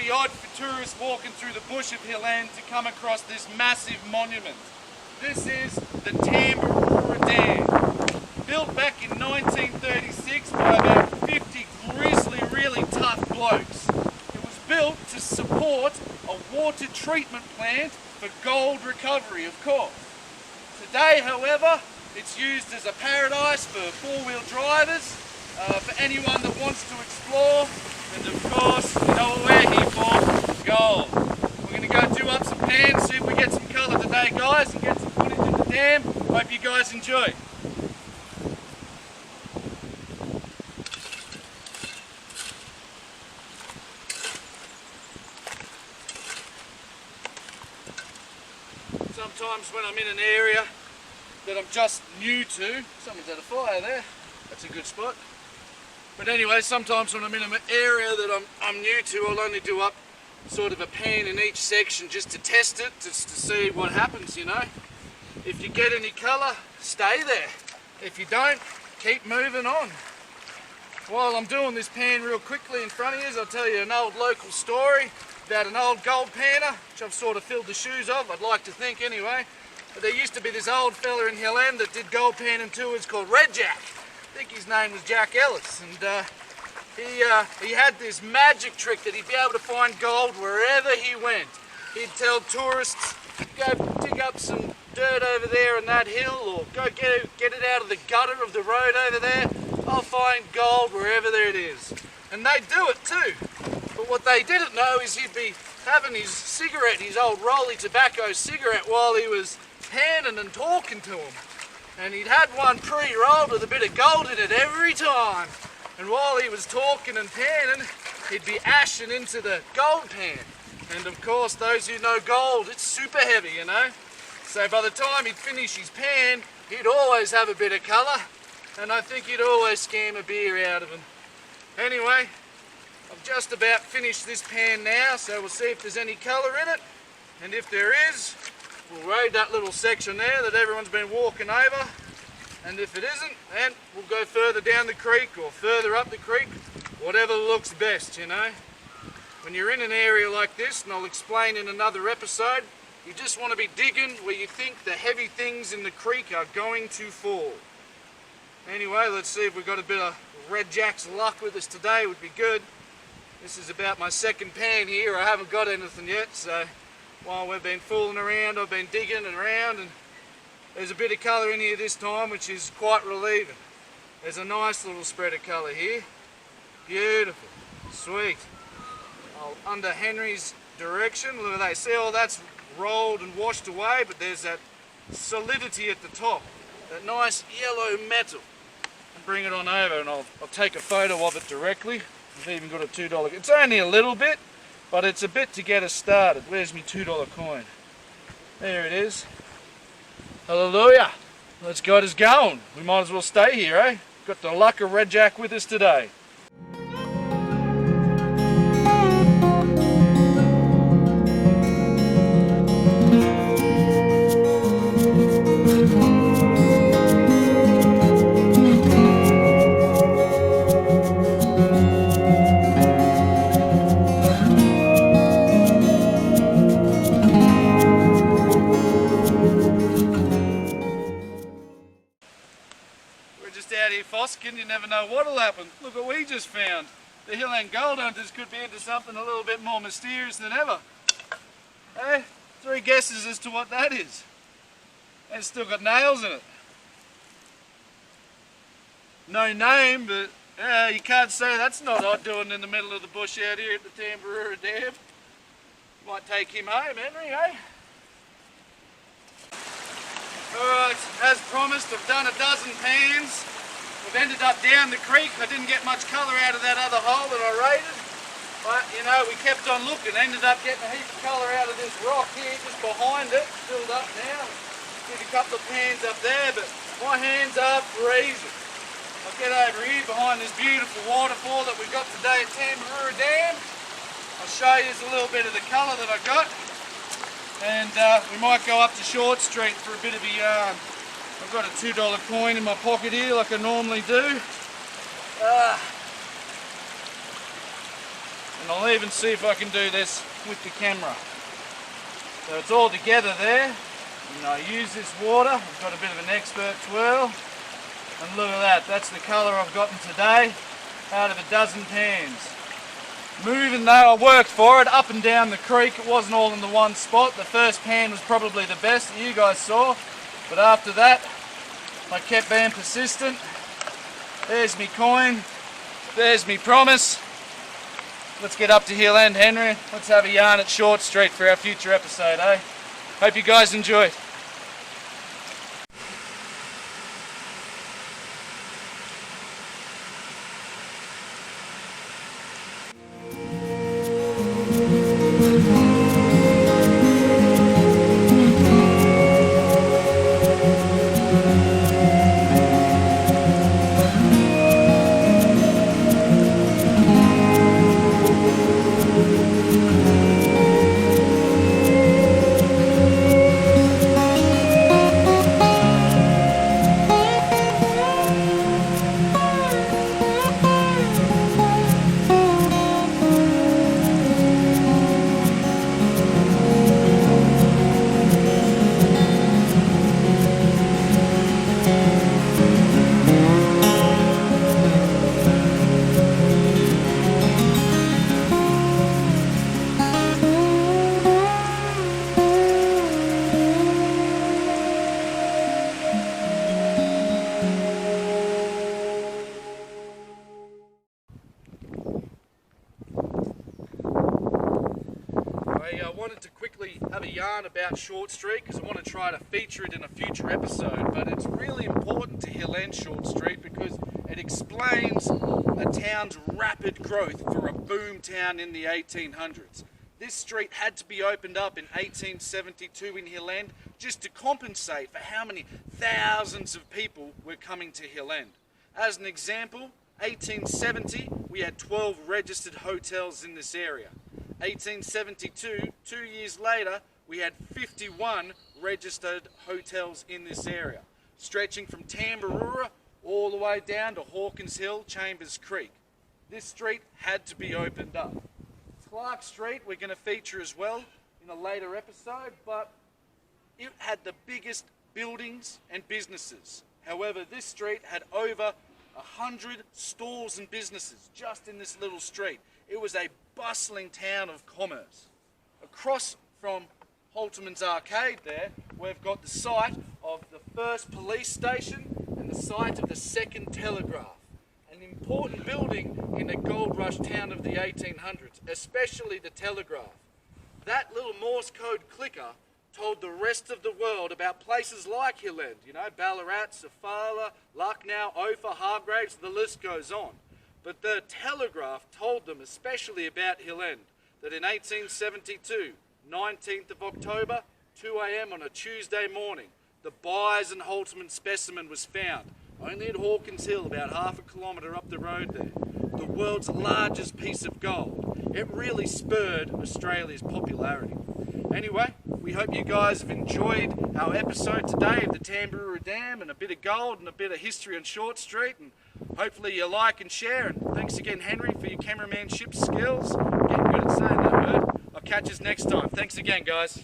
be odd for tourists walking through the bush of Hill End to come across this massive monument. This is the Tambaroora Dam, built back in 1936 by about 50 grizzly, really tough blokes. It was built to support a water treatment plant for gold recovery, of course. Today, however, it's used as a paradise for four-wheel drivers, for anyone that wants to explore, and of course, you know what we're here for, gold. We're going to go do up some pans, see if we get some colour today, guys, and get some footage of the dam. Hope you guys enjoy. Sometimes when I'm in an area that I'm just new to, someone's had a fire there, that's a good spot. But anyway, sometimes when I'm in an area that I'm new to, I'll only do up sort of a pan in each section just to test it, just to see what happens, you know. If you get any colour, stay there. If you don't, keep moving on. While I'm doing this pan real quickly in front of you, I'll tell you an old local story about an old gold panner, which I've sort of filled the shoes of, I'd like to think anyway. But there used to be this old fella in Hill End that did gold panning tours called Red Jack. I think his name was Jack Ellis, and he had this magic trick that he'd be able to find gold wherever he went. He'd tell tourists, go dig up some dirt over there on that hill, or go get it out of the gutter of the road over there. I'll find gold wherever there it is. And they'd do it too. But what they didn't know is he'd be having his cigarette, his old rolly tobacco cigarette, while he was panning and talking to them. And he'd had one pre-rolled with a bit of gold in it every time. And while he was talking and panning, he'd be ashing into the gold pan. And of course, those who know gold, it's super heavy, you know. So by the time he'd finish his pan, he'd always have a bit of colour. And I think he'd always scam a beer out of him. Anyway, I've just about finished this pan now, so we'll see if there's any colour in it. And if there is, we'll raid that little section there that everyone's been walking over. And if it isn't, then we'll go further down the creek or further up the creek, whatever looks best, you know. When you're in an area like this, and I'll explain in another episode, you just want to be digging where you think the heavy things in the creek are going to fall. Anyway, let's see if we've got a bit of Red Jack's luck with us today, would be good. This is about my second pan here. I haven't got anything yet, so while we've been fooling around, I've been digging around, and there's a bit of colour in here this time, which is quite relieving. There's a nice little spread of colour here. Beautiful. Sweet. Under Henry's direction, look at that. See, all that's rolled and washed away, but there's that solidity at the top. That nice yellow metal. I'll bring it on over and I'll take a photo of it directly. I've even got a $2. It's only a little bit, but it's a bit to get us started. Where's my $2 coin? There it is. Hallelujah. Let's get us going. We might as well stay here, eh? Got the luck of Red Jack with us today. Fossicking, you never know what'll happen. Look what we just found. The Hill End gold hunters could be into something a little bit more mysterious than ever. Hey, 3 guesses as to what that is. And it's still got nails in it. No name, but you can't say that's not odd doing in the middle of the bush out here at the Tambaroora Dam. Might take him home, Henry, eh? Alright, as promised, I've done a dozen pans. I've ended up down the creek. I didn't get much colour out of that other hole that I raided. But, you know, we kept on looking. Ended up getting a heap of colour out of this rock here just behind it. Filled up now. Did a couple of pans up there, but my hands are freezing. I'll get over here behind this beautiful waterfall that we got today at Tambaroora Dam. I'll show you a little bit of the colour that I got. And we might go up to Short Street for a bit of a yarn. I've got a $2 coin in my pocket here like I normally do. And I'll even see if I can do this with the camera. So it's all together there. And I use this water. I've got a bit of an expert twirl. And look at that. That's the colour I've gotten today out of a dozen pans. Moving though, I worked for it up and down the creek. It wasn't all in the one spot. The first pan was probably the best that you guys saw. But after that, I kept being persistent. There's me coin. There's me promise. Let's get up to Hill End, Henry. Let's have a yarn at Short Street for our future episode, eh? Hope you guys enjoyed. I wanted to quickly have a yarn about Short Street because I want to try to feature it in a future episode, but it's really important to Hill End Short Street because it explains a town's rapid growth through a boom town in the 1800s. This street had to be opened up in 1872 in Hill End just to compensate for how many thousands of people were coming to Hill End. As an example, 1870 we had 12 registered hotels in this area. 1872, 2 years later, we had 51 registered hotels in this area, stretching from Tambaroora all the way down to Hawkins Hill, Chambers Creek. This street had to be opened up. Clark Street we're going to feature as well in a later episode, but it had the biggest buildings and businesses. However, this street had over 100 stores and businesses just in this little street. It was a bustling town of commerce. Across from Holterman's Arcade there, we've got the site of the first police station and the site of the second telegraph. An important building in the gold rush town of the 1800s, especially the telegraph. That little Morse code clicker told the rest of the world about places like Hill End, you know, Ballarat, Sofala, Lucknow, Ophir, Hargraves, the list goes on. But the telegraph told them especially about Hill End, that in 1872, 19th of October, 2 AM on a Tuesday morning, the Byers and Holterman specimen was found, only at Hawkins Hill, about half a kilometre up the road there. The world's largest piece of gold. It really spurred Australia's popularity. Anyway, we hope you guys have enjoyed our episode today of the Tambaroora Dam and a bit of gold and a bit of history on Short Street, and hopefully you like and share. And thanks again, Henry, for your cameramanship skills. Getting good at saying that word. I'll catch us next time. Thanks again, guys.